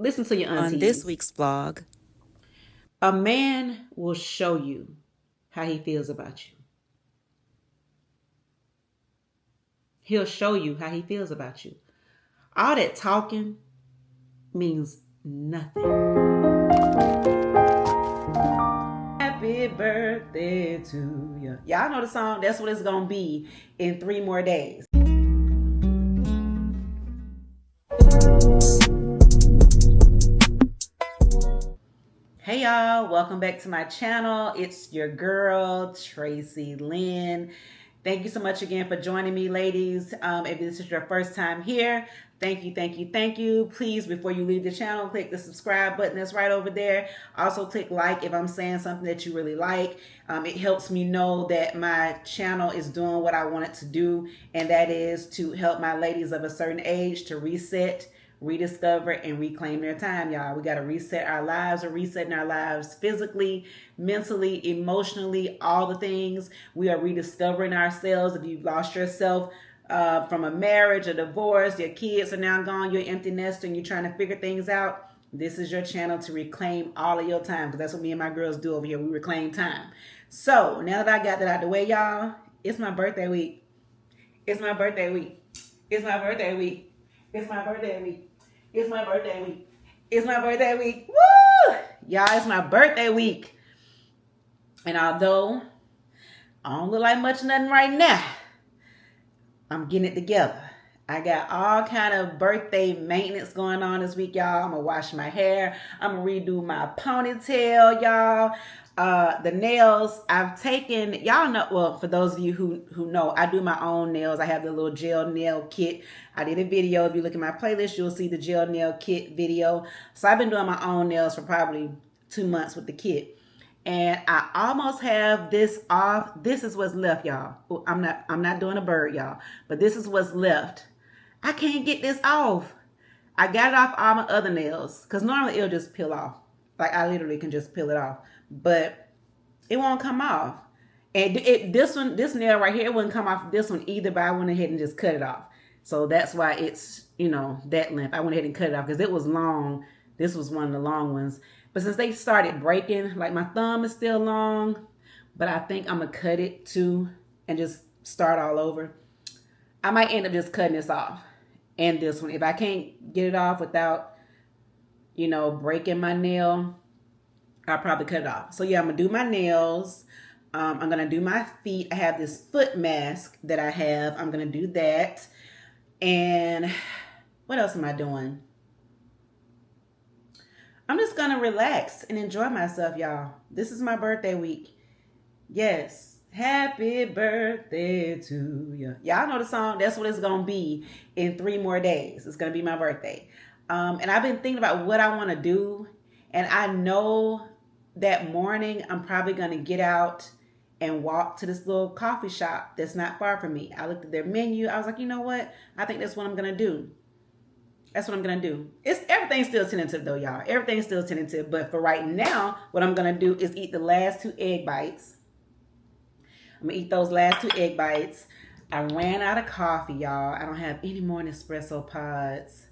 Listen to your aunties. On this week's vlog, a man will show you how he feels about you. He'll show you how he feels about you. All that talking means nothing. Happy birthday to you. Y'all know the song. That's what it's going to be in 3 more days. Hey y'all, welcome back to my channel. It's your girl, Tracy Lynn. Thank you so much again for joining me, ladies. If this is your first time here, thank you. Please, before you leave the channel, click the subscribe button that's right over there. Also, click like if I'm saying something that you really like. It helps me know that my channel is doing what I want it to do, and that is to help my ladies of a certain age to reset, rediscover, and reclaim their time, y'all. We got to reset our lives. We're resetting our lives physically, mentally, emotionally, all the things. We are rediscovering ourselves. If you've lost yourself from a marriage, a divorce, your kids are now gone, you're empty nester, and you're trying to figure things out, this is your channel to reclaim all of your time, because that's what me and my girls do over here. We reclaim time. So now that I got that out the way, y'all, it's my birthday week. It's my birthday week. It's my birthday week. It's my birthday week. It's my birthday week. It's my birthday week. Woo! Y'all, it's my birthday week. And although I don't look like much nothing right now, I'm getting it together. I got all kind of birthday maintenance going on this week, y'all. I'm going to wash my hair. I'm going to redo my ponytail, y'all. The nails I've taken, y'all know, well, for those of you who know, I do my own nails. I have the little gel nail kit. I did a video. If you look at my playlist, you'll see the gel nail kit video. So I've been doing my own nails for probably 2 months with the kit. And I almost have this off. This is what's left, y'all. I'm not doing a bird, y'all, but this is what's left. I can't get this off. I got it off all my other nails, because normally it'll just peel off. Like, I literally can just peel it off, but it won't come off. And this nail right here, it wouldn't come off this one either, but I went ahead and just cut it off. So that's why it's, that length. I went ahead and cut it off because it was long. This was one of the long ones. But since they started breaking, like, my thumb is still long, but I think I'm going to cut it too and just start all over. I might end up just cutting this off and this one. If I can't get it off without, breaking my nail, I'll probably cut it off. So yeah, I'm going to do my nails. I'm going to do my feet. I have this foot mask that I have. I'm going to do that. And what else am I doing? I'm just going to relax and enjoy myself, y'all. This is my birthday week. Yes. Happy birthday to you. Y'all know the song. That's what it's going to be in 3 more days. It's going to be my birthday. And I've been thinking about what I want to do. And I know that morning I'm probably going to get out and walk to this little coffee shop that's not far from me. I looked at their menu. I was like, you know what? I think that's what I'm going to do. That's what I'm going to do. Everything's still tentative though, y'all. Everything's still tentative. But for right now, what I'm going to do is eat the last 2 egg bites. I'm going to eat those last 2 egg bites. I ran out of coffee, y'all. I don't have any more Nespresso pods.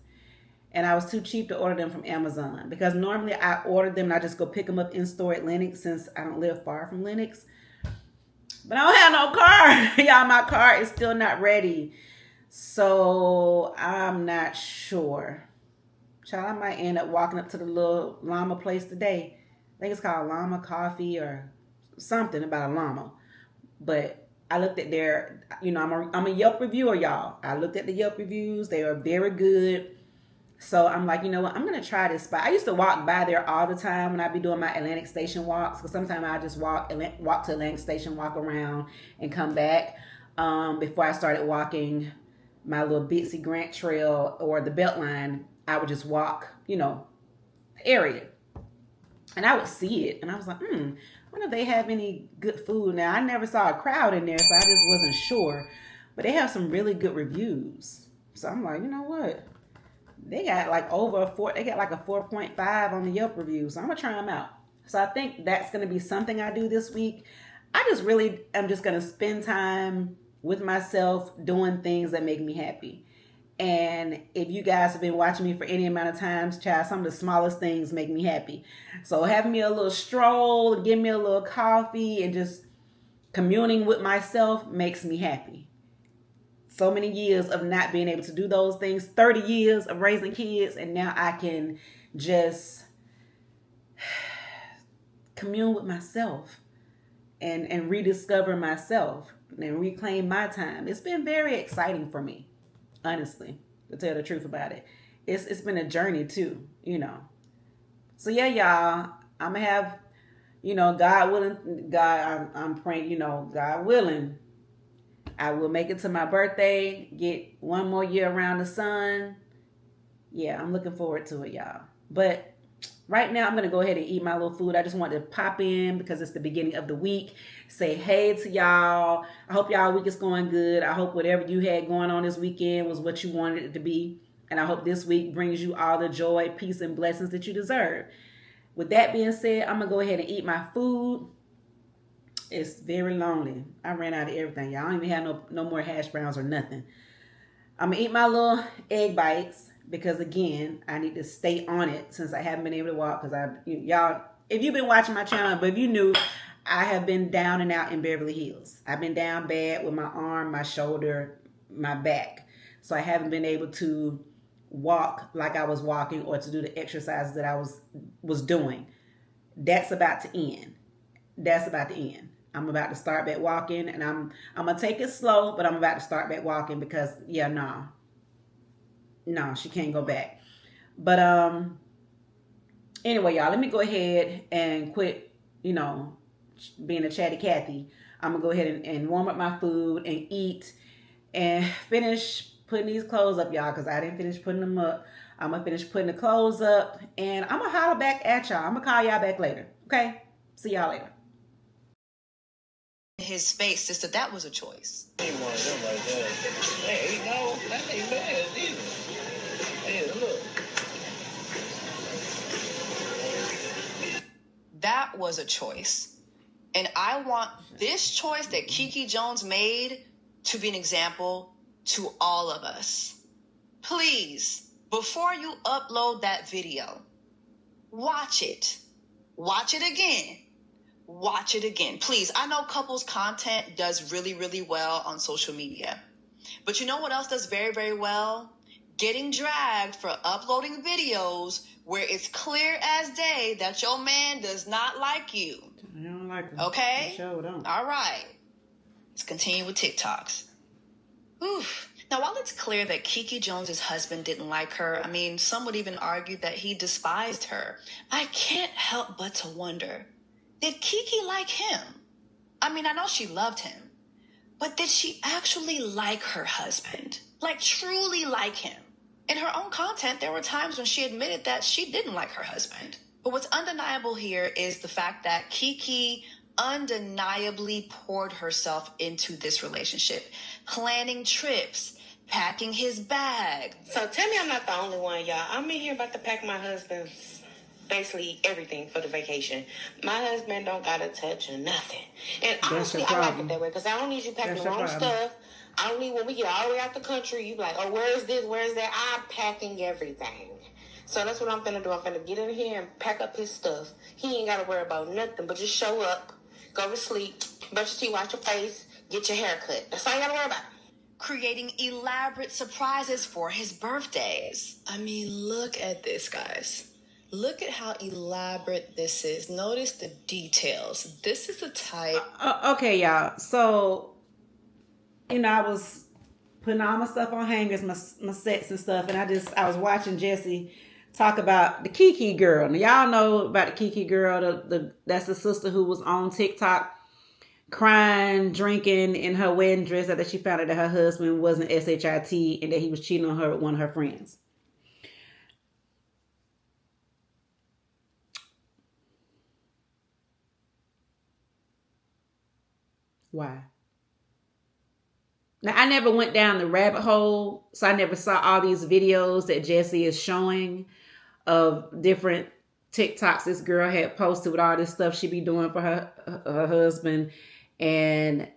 And I was too cheap to order them from Amazon, because normally I order them and I just go pick them up in store at Lenox, since I don't live far from Lenox. But I don't have no car. Y'all, my car is still not ready. So I'm not sure. Child, I might end up walking up to the little llama place today. I think it's called Llama Coffee or something about a llama. But I looked at their, I'm a Yelp reviewer, y'all. I looked at the Yelp reviews. They are very good. So I'm like, you know what? I'm going to try this spot. I used to walk by there all the time when I'd be doing my Atlantic Station walks, because sometimes I just walk to Atlantic Station, walk around, and come back. Before I started walking my little Bitsy Grant Trail or the Beltline, I would just walk, the area. And I would see it. And I was like, I wonder if they have any good food. Now, I never saw a crowd in there, so I just wasn't sure. But they have some really good reviews. So I'm like, you know what? They got like they got like a 4.5 on the Yelp review. So I'm going to try them out. So I think that's going to be something I do this week. I just am just going to spend time with myself doing things that make me happy. And if you guys have been watching me for any amount of times, child, some of the smallest things make me happy. So having me a little stroll, give me a little coffee, and just communing with myself makes me happy. So many years of not being able to do those things, 30 years of raising kids, and now I can just commune with myself and rediscover myself and reclaim my time. It's been very exciting for me, honestly, to tell the truth about it. It's been a journey too, So yeah, y'all, I'm gonna have, God willing, I'm praying, God willing, I will make it to my birthday, get one more year around the sun. Yeah, I'm looking forward to it, y'all. But right now, I'm going to go ahead and eat my little food. I just want to pop in because it's the beginning of the week. Say hey to y'all. I hope y'all week is going good. I hope whatever you had going on this weekend was what you wanted it to be. And I hope this week brings you all the joy, peace, and blessings that you deserve. With that being said, I'm going to go ahead and eat my food. It's very lonely. I ran out of everything, y'all. I don't even have no more hash browns or nothing. I'm going to eat my little egg bites because, again, I need to stay on it since I haven't been able to walk. Because y'all, if you've been watching my channel, but if you knew, I have been down and out in Beverly Hills. I've been down bad with my arm, my shoulder, my back. So I haven't been able to walk like I was walking or to do the exercises that I was doing. That's about to end. I'm about to start back walking, and I'm gonna take it slow, but I'm about to start back walking because no, she can't go back. But anyway, y'all, let me go ahead and quit, being a chatty Cathy. I'm gonna go ahead and warm up my food and eat and finish putting these clothes up, y'all, because I didn't finish putting them up. I'm gonna finish putting the clothes up, and I'm gonna holler back at y'all. I'm gonna call y'all back later. Okay? See y'all later. His face, sister, that was a choice. Ain't one of them like that. Hey, that ain't bad either. Hey, look. That was a choice. And I want this choice that Kiki Jones made to be an example to all of us. Please, before you upload that video, watch it. Watch it again. Watch it again. Please, I know couples content does really, really well on social media. But you know what else does very, very well? Getting dragged for uploading videos where it's clear as day that your man does not like you. I don't like him. Okay? Sure don't. All right. Let's continue with TikToks. Oof. Now, while it's clear that Kiki Jones's husband didn't like her, some would even argue that he despised her. I can't help but to wonder, did Kiki like him? I know she loved him, but did she actually like her husband? Like, truly like him? In her own content, there were times when she admitted that she didn't like her husband. But what's undeniable here is the fact that Kiki undeniably poured herself into this relationship, planning trips, packing his bag. So tell me I'm not the only one, y'all. I'm in here about to pack my husband's basically everything for the vacation. My husband don't gotta touch nothing. And honestly, I like it that way because I don't need you packing the wrong stuff. I don't need when we get all the way out the country, you be like, oh, where is this? Where is that? I'm packing everything. So that's what I'm finna do. I'm finna get in here and pack up his stuff. He ain't gotta worry about nothing but just show up, go to sleep, brush your teeth, wash your face, get your hair cut. That's all you gotta worry about. Creating elaborate surprises for his birthdays. Look at this, guys. Look at how elaborate this is. Notice the details. This is the type. Okay, y'all. So, I was putting all my stuff on hangers, my sets and stuff, and I was watching Jesse talk about the Kiki girl. Now, y'all know about the Kiki girl. That's the sister who was on TikTok crying, drinking in her wedding dress after she found out that her husband wasn't SHIT and that he was cheating on her with one of her friends. Why? Now, I never went down the rabbit hole, so I never saw all these videos that Jessie is showing of different TikToks this girl had posted with all this stuff she be doing for her husband. And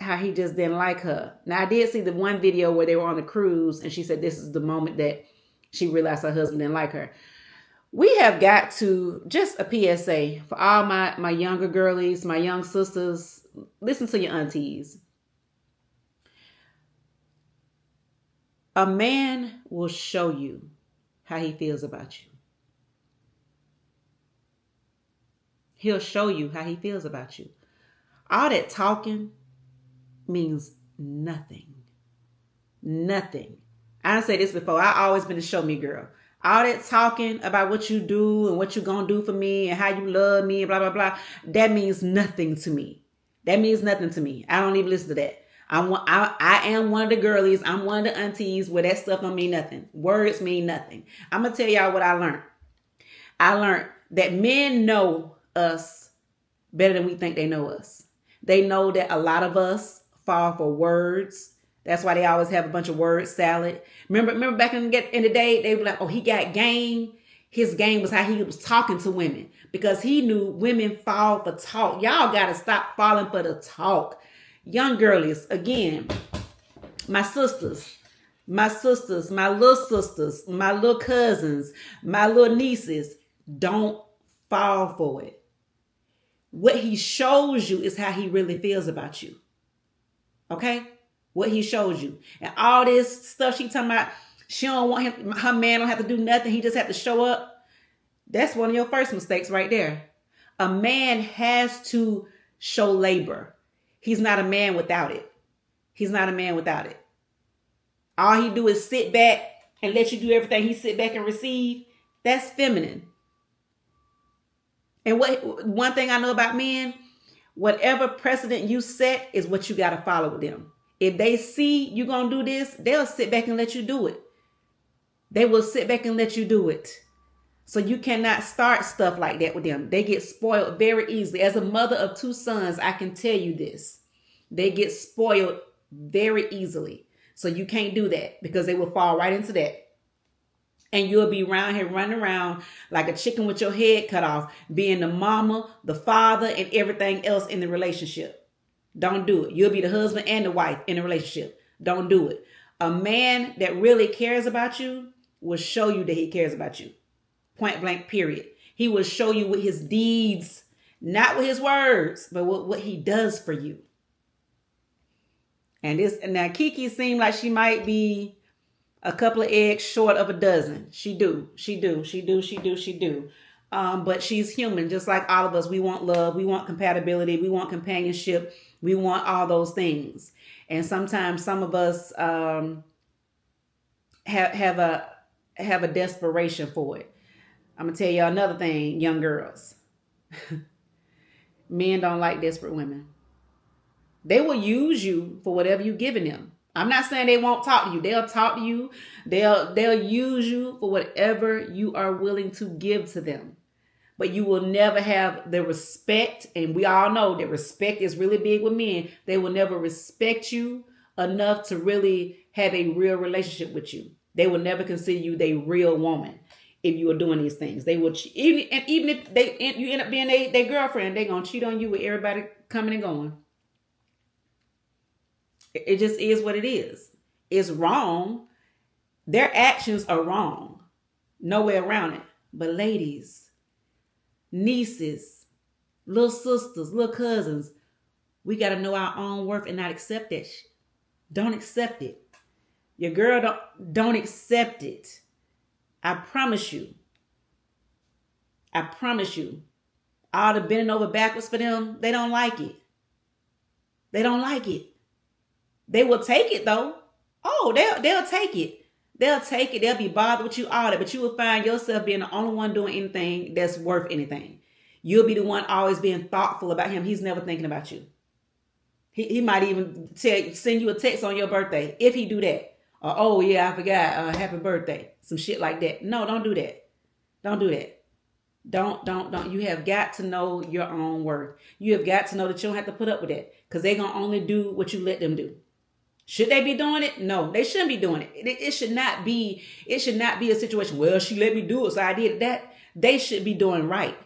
how he just didn't like her. Now, I did see the one video where they were on the cruise and she said this is the moment that she realized her husband didn't like her. We have got to, just a PSA for all my younger girlies, my young sisters, listen to your aunties. A man will show you how he feels about you. He'll show you how he feels about you. All that talking means nothing. Nothing. I said this before. I always been a show me girl. All that talking about what you do and what you gonna do for me and how you love me and blah, blah, blah. That means nothing to me. That means nothing to me. I don't even listen to that. I am one of the girlies. I'm one of the aunties where that stuff don't mean nothing. Words mean nothing. I'm going to tell y'all what I learned. I learned that men know us better than we think they know us. They know that a lot of us fall for words. That's why they always have a bunch of word salad. Remember back in the day, they were like, oh, he got game. His game was how he was talking to women because he knew women fall for talk. Y'all got to stop falling for the talk. Young girlies, again, my sisters, my little sisters, my little cousins, my little nieces, don't fall for it. What he shows you is how he really feels about you. Okay? What he shows you. And all this stuff she talking about, she don't want him, her man don't have to do nothing. He just have to show up. That's one of your first mistakes right there. A man has to show labor. He's not a man without it. He's not a man without it. All he do is sit back and let you do everything. He sit back and receive. That's feminine. And one thing I know about men, whatever precedent you set is what you got to follow with them. If they see you going to do this, they'll sit back and let you do it. They will sit back and let you do it. So you cannot start stuff like that with them. They get spoiled very easily. As a mother of 2 sons, I can tell you this. They get spoiled very easily. So you can't do that because they will fall right into that. And you'll be around here running around like a chicken with your head cut off, being the mama, the father, and everything else in the relationship. Don't do it. You'll be the husband and the wife in the relationship. Don't do it. A man that really cares about you will show you that he cares about you. Point blank, period. He will show you with his deeds, not with his words, but what he does for you. And now Kiki seemed like she might be a couple of eggs short of a dozen. She do. But she's human, just like all of us. We want love. We want compatibility. We want companionship. We want all those things. And sometimes some of us have a desperation for it. I'm going to tell you another thing, young girls. Men don't like desperate women. They will use you for whatever you're giving them. I'm not saying they won't talk to you. They'll talk to you. They'll use you for whatever you are willing to give to them. But you will never have the respect. And we all know that respect is really big with men. They will never respect you enough to really have a real relationship with you. They will never consider you the real woman. If you are doing these things, they will, even if you end up being their girlfriend, they're going to cheat on you with everybody coming and going. It just is what it is. It's wrong. Their actions are wrong. No way around it. But ladies, nieces, little sisters, little cousins, we got to know our own worth and not accept that shit. Don't accept it. Your girl don't accept it. I promise you. All the bending over backwards for them, they don't like it. They don't like it. They will take it though. Oh, they'll take it. They'll take it. They'll be bothered with you all that, but you will find yourself being the only one doing anything that's worth anything. You'll be the one always being thoughtful about him. He's never thinking about you. He might even send you a text on your birthday if he do that. Or, oh yeah, I forgot. Happy birthday. Some shit like that. No, don't do that. Don't do that. Don't. You have got to know your own worth. You have got to know that you don't have to put up with that because they're going to only do what you let them do. Should they be doing it? No, they shouldn't be doing it. It should not be a situation, well, she let me do it, so I did that. They should be doing right.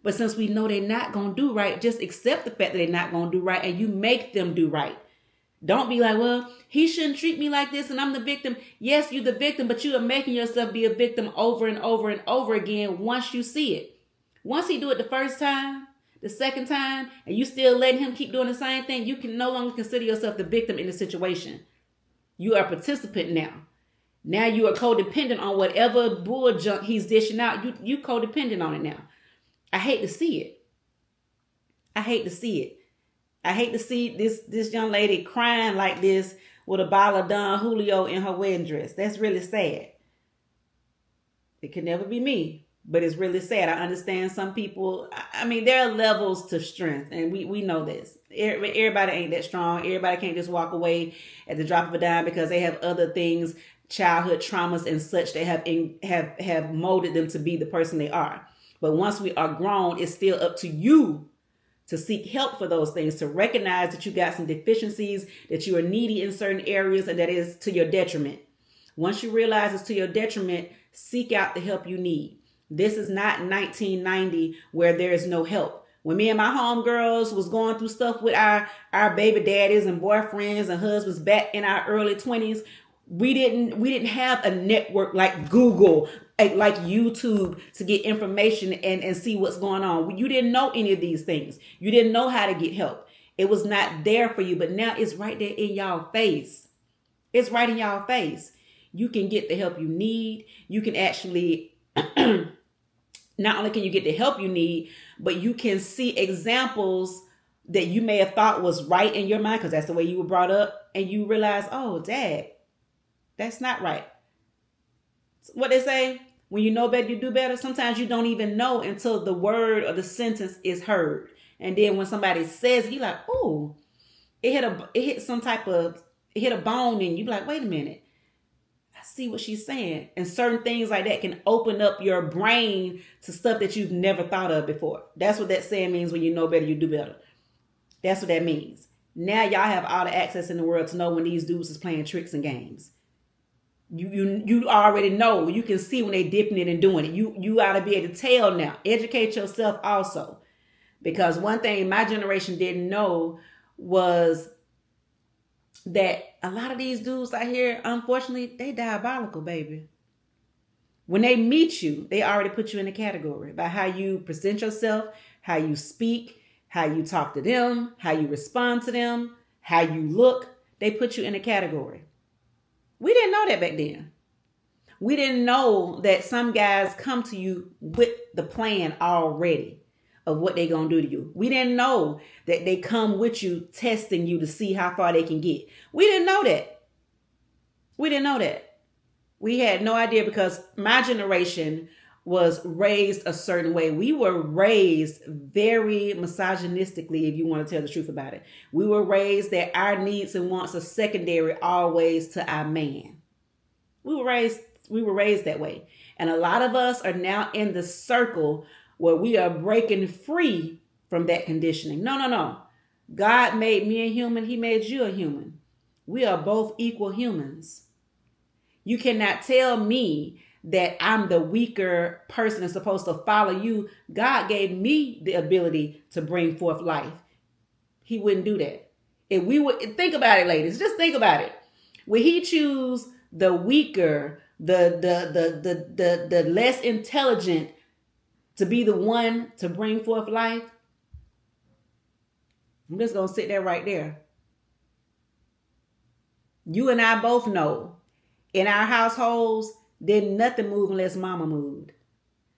But since we know they're not going to do right, just accept the fact that they're not going to do right and you make them do right. Don't be like, well, he shouldn't treat me like this and I'm the victim. Yes, you're the victim, but you are making yourself be a victim over and over and over again once you see it. Once he do it the first time, the second time, and you still letting him keep doing the same thing, you can no longer consider yourself the victim in the situation. You are a participant now. Now you are codependent on whatever bull junk he's dishing out. You codependent on it now. I hate to see it. I hate to see it. I hate to see this young lady crying like this with a bottle of Don Julio in her wedding dress. That's really sad. It could never be me, but it's really sad. I understand some people. I mean, there are levels to strength, and we know this. Everybody ain't that strong. Everybody can't just walk away at the drop of a dime because they have other things, childhood traumas and such that have molded them to be the person they are. But once we are grown, it's still up to you to seek help for those things, to recognize that you got some deficiencies, that you are needy in certain areas, and that is to your detriment. Once you realize it's to your detriment, seek out the help you need. This is not 1990 where there is no help. When me and my homegirls was going through stuff with our baby daddies and boyfriends and husbands back in our early 20s, we didn't have a network like Google, like YouTube to get information and see what's going on. You didn't know any of these things. You didn't know how to get help. It was not there for you, but now it's right there in y'all face. It's right in y'all face. You can get the help you need. You can actually, not only can you get the help you need, but you can see examples that you may have thought was right in your mind because that's the way you were brought up, and you realize, oh, dad, that's not right. What they say, when you know better, you do better. Sometimes you don't even know until the word or the sentence is heard. And then when somebody says it, you're like, oh, it hit a bone in you. You're like, wait a minute. I see what she's saying. And certain things like that can open up your brain to stuff that you've never thought of before. That's what that saying means, when you know better, you do better. That's what that means. Now y'all have all the access in the world to know when these dudes is playing tricks and games. You already know. You can see when they dipping it and doing it. You ought to be able to tell now. Educate yourself also. Because one thing my generation didn't know was that a lot of these dudes out here, unfortunately, they diabolical, baby. When they meet you, they already put you in a category by how you present yourself, how you speak, how you talk to them, how you respond to them, how you look. They put you in a category. We didn't know that back then. We didn't know that some guys come to you with the plan already of what they're going to do to you. We didn't know that they come with you, testing you to see how far they can get. We didn't know that. We didn't know that. We had no idea because my generation was raised a certain way. We were raised very misogynistically, if you want to tell the truth about it. We were raised that our needs and wants are secondary always to our man. We were raised that way. And a lot of us are now in the circle where we are breaking free from that conditioning. No. God made me a human. He made you a human. We are both equal humans. You cannot tell me that I'm the weaker person and supposed to follow you. God gave me the ability to bring forth life. He wouldn't do that. If we would think about it, ladies, just think about it. Would he choose the weaker, the less intelligent to be the one to bring forth life? I'm just going to sit there right there. You and I both know in our households, didn't nothing move unless mama moved.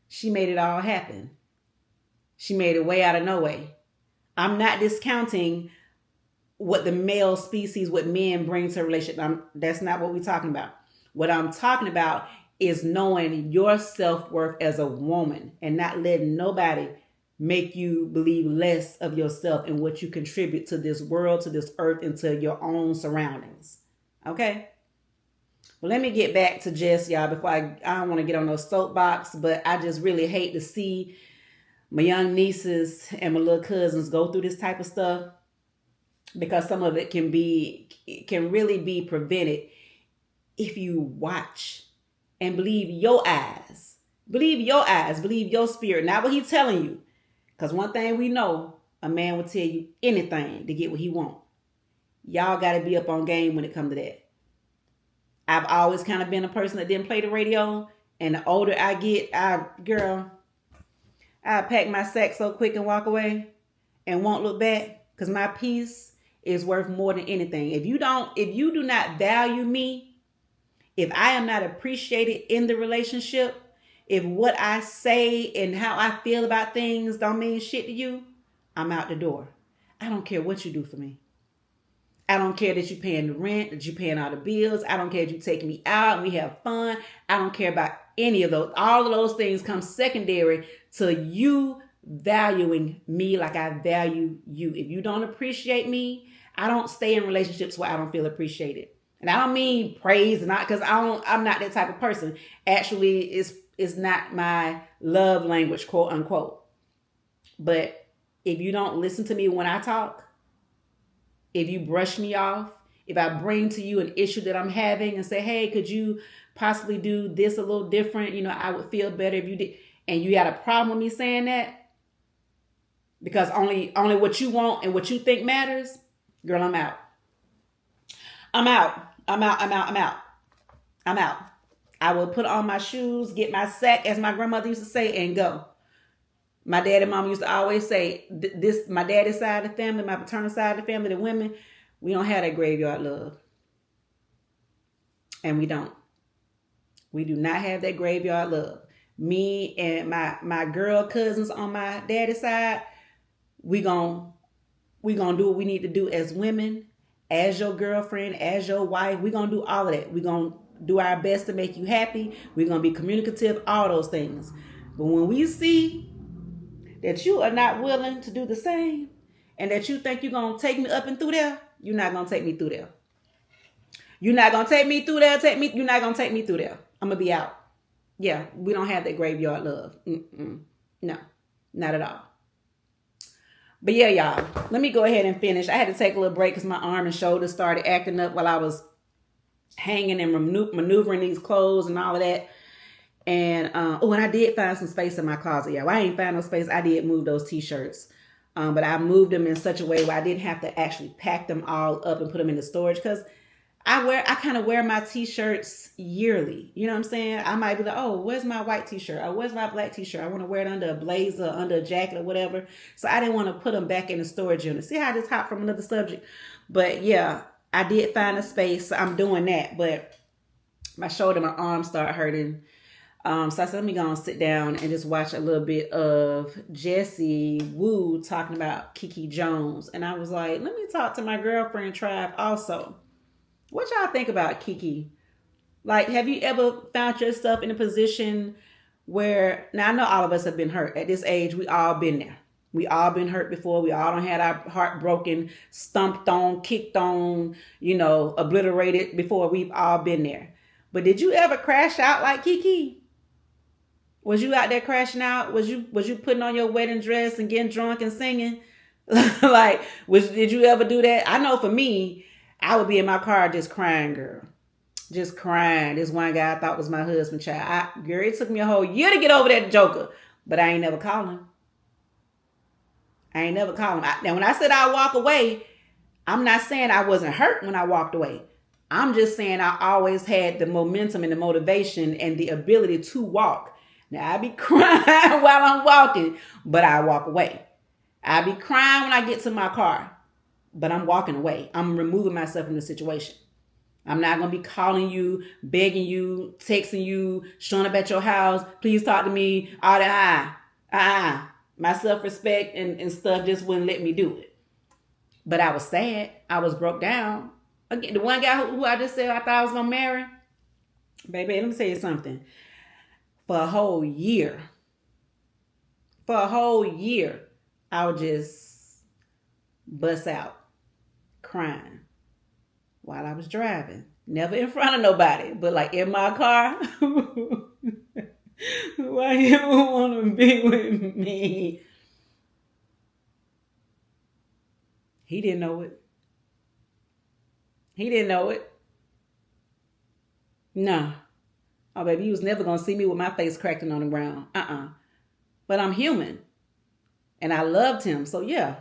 She made it all happen. She made it way out of no way. I'm not discounting what the male species, what men bring to a relationship. That's not what we're talking about. What I'm talking about is knowing your self-worth as a woman and not letting nobody make you believe less of yourself and what you contribute to this world, to this earth, and to your own surroundings. Okay? Well, let me get back to Jess, y'all, before I don't want to get on no soapbox, but I just really hate to see my young nieces and my little cousins go through this type of stuff, because some of it can really be prevented if you watch and believe your eyes, believe your spirit, not what he's telling you. Because one thing we know, a man will tell you anything to get what he wants. y'all got to be up on game when it comes to that. I've always kind of been a person that didn't play the radio. And the older I get, I pack my sack so quick and walk away and won't look back. Because my peace is worth more than anything. If you do not value me, if I am not appreciated in the relationship, if what I say and how I feel about things don't mean shit to you, I'm out the door. I don't care what you do for me. I don't care that you're paying the rent, that you're paying all the bills. I don't care if you take me out and we have fun. I don't care about any of those. All of those things come secondary to you valuing me like I value you. If you don't appreciate me, I don't stay in relationships where I don't feel appreciated. And I don't mean praise, not because I'm not that type of person. Actually, it's not my love language, quote unquote. But if you don't listen to me when I talk, if you brush me off, if I bring to you an issue that I'm having and say, hey, could you possibly do this a little different? You know, I would feel better if you did. And you got a problem with me saying that because only what you want and what you think matters, girl, I'm out. I'm out. I will put on my shoes, get my sack, as my grandmother used to say, and go. My dad and mom used to always say, this, my daddy's side of the family, my paternal side of the family, the women, we don't have that graveyard love. And we don't. We do not have that graveyard love. Me and my girl cousins on my daddy's side, we gonna do what we need to do as women, as your girlfriend, as your wife. We gonna do all of that. We gonna do our best to make you happy. We're gonna be communicative, all those things. But when we see that you are not willing to do the same and that you think you're going to take me up and through there, you're not going to take me through there. You're not going to take me through there. You're not going to take me through there. I'm going to be out. Yeah, we don't have that graveyard love. No, not at all. But yeah, y'all, let me go ahead and finish. I had to take a little break because my arm and shoulder started acting up while I was hanging and maneuvering these clothes and all of that. And and I did find some space in my closet. Yeah, well, I ain't find no space. I did move those t-shirts. But I moved them in such a way where I didn't have to actually pack them all up and put them in the storage because I kind of wear my t-shirts yearly. You know what I'm saying? I might be like, oh, where's my white t-shirt? Or where's my black t-shirt? I want to wear it under a blazer, under a jacket or whatever. So I didn't want to put them back in the storage unit. See how I just hopped from another subject? But yeah, I did find a space. So I'm doing that. But my shoulder, my arm started hurting. So I said, let me go and sit down and just watch a little bit of Jesse Wu talking about Kiki Jones. And I was like, let me talk to my girlfriend tribe also. What y'all think about Kiki? Like, have you ever found yourself in a position where, now I know all of us have been hurt. At this age, we all been there. We all been hurt before. We all done had our heart broken, stumped on, kicked on, obliterated before. We've all been there. But did you ever crash out like Kiki? Was you out there crashing out? Was you putting on your wedding dress and getting drunk and singing? Did you ever do that? I know for me, I would be in my car just crying, girl. Just crying. This one guy I thought was my husband, child. Girl, it took me a whole year to get over that joker. But I ain't never called him. Now, when I said I walk away, I'm not saying I wasn't hurt when I walked away. I'm just saying I always had the momentum and the motivation and the ability to walk. Now, I be crying while I'm walking, but I walk away. I be crying when I get to my car, but I'm walking away. I'm removing myself from the situation. I'm not going to be calling you, begging you, texting you, showing up at your house. Please talk to me. All that. My self-respect and stuff just wouldn't let me do it. But I was sad. I was broke down. Again, the one guy who I just said I thought I was going to marry. Baby, let me tell you something. For a whole year, I would just bust out crying while I was driving. Never in front of nobody, but like in my car. Why you want to be with me? He didn't know it. No. Oh, baby, you was never going to see me with my face cracking on the ground. But I'm human. And I loved him. So, yeah,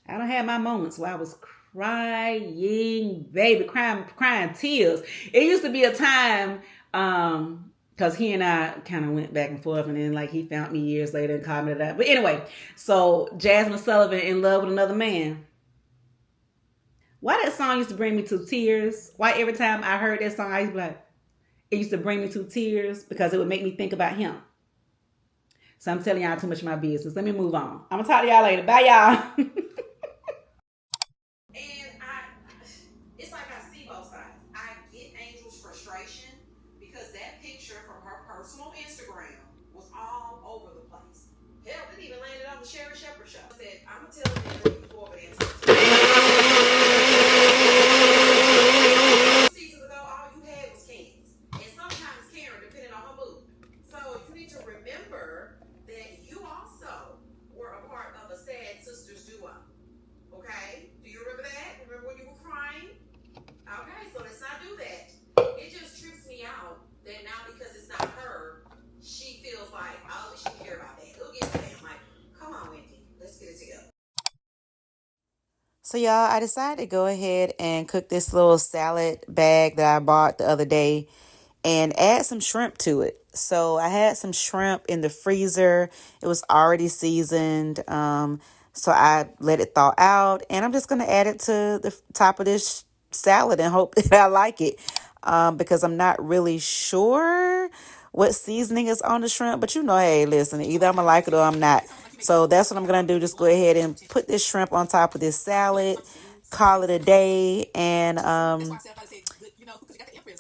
I don't have my moments where I was crying, baby, crying tears. It used to be a time, because he and I kind of went back and forth, and then like he found me years later and commented that. But anyway, so Jasmine Sullivan, In Love with Another Man. Why that song used to bring me to tears? Why every time I heard that song, I used to be like, it used to bring me to tears because it would make me think about him. So I'm telling y'all too much of my business. Let me move on. I'm gonna talk to y'all later. Bye, y'all. And it's like I see both sides. I get Angel's frustration because that picture from her personal Instagram was all over the place. Hell, it even landed on the Sherry Shepherd show. I said, I'm gonna tell them that before, but seasons ago, all you had was cans, and sometimes Karen, depending on her mood. So you need to remember that you also were a part of a Sad Sisters duo. Okay? Do you remember that? Remember when you were crying? Okay, so let's not do that. It just trips me out that now because it's not her, she feels like, oh, she can care about that. Who gets that? I'm like, come on, Wendy, let's get it together. So y'all, I decided to go ahead and cook this little salad bag that I bought the other day and add some shrimp to it. So I had some shrimp in the freezer. It was already seasoned. So I let it thaw out, and I'm just going to add it to the top of this salad and hope that I like it, because I'm not really sure what seasoning is on the shrimp. But hey, listen, either I'm going to like it or I'm not. So that's what I'm going to do. Just go ahead and put this shrimp on top of this salad, call it a day, and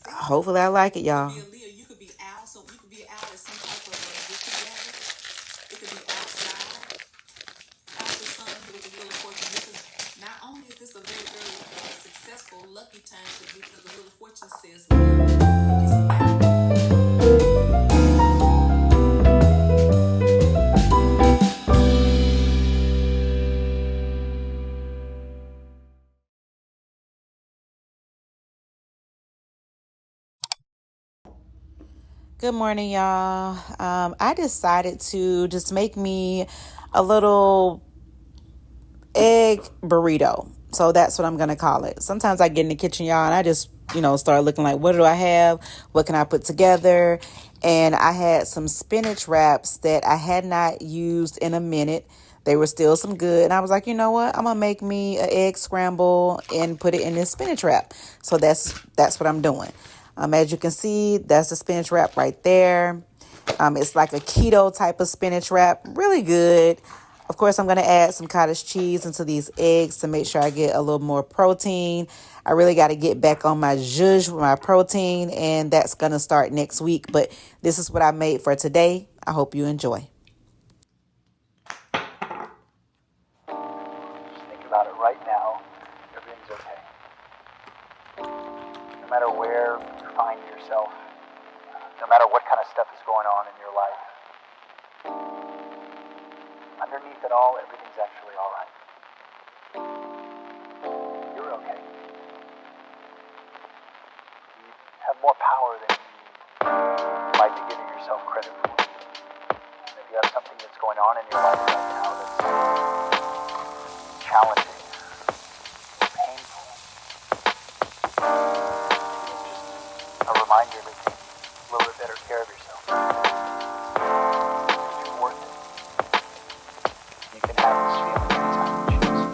hopefully I like it, y'all. Lucky time for you because the Wheel of Fortune says Good morning, y'all. I decided to just make me a little egg burrito. So that's what I'm going to call it. Sometimes I get in the kitchen, y'all, and I just, start looking like, what do I have? What can I put together? And I had some spinach wraps that I had not used in a minute. They were still some good. And I was like, you know what? I'm going to make me an egg scramble and put it in this spinach wrap. So that's what I'm doing. As you can see, that's the spinach wrap right there. It's like a keto type of spinach wrap. Really good. Of course, I'm going to add some cottage cheese into these eggs to make sure I get a little more protein. I really got to get back on my zhuzh with my protein, and that's going to start next week. But this is what I made for today. I hope you enjoy. Just think about it right now. Everything's okay. No matter where you find yourself, no matter what kind of stuff is going on in your life, underneath it all, everything's actually all right. You're okay. You have more power than you might be giving yourself credit for. And if you have something that's going on in your life right now that's challenging, painful, just a reminder to take a little bit better care of yourself. You're worth it. You can have this feeling anytime you choose.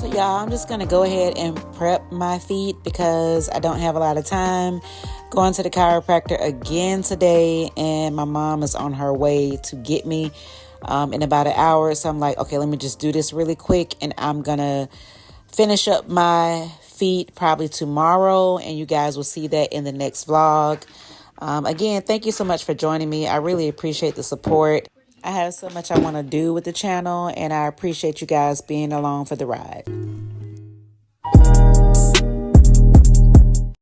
So y'all, I'm just going to go ahead and prep my feet because I don't have a lot of time. Going to the chiropractor again today, and my mom is on her way to get me in about an hour. So I'm like, okay, let me just do this really quick, and I'm going to finish up my feet probably tomorrow, and you guys will see that in the next vlog. Again, thank you so much for joining me. I really appreciate the support. I have so much I want to do with the channel, and I appreciate you guys being along for the ride.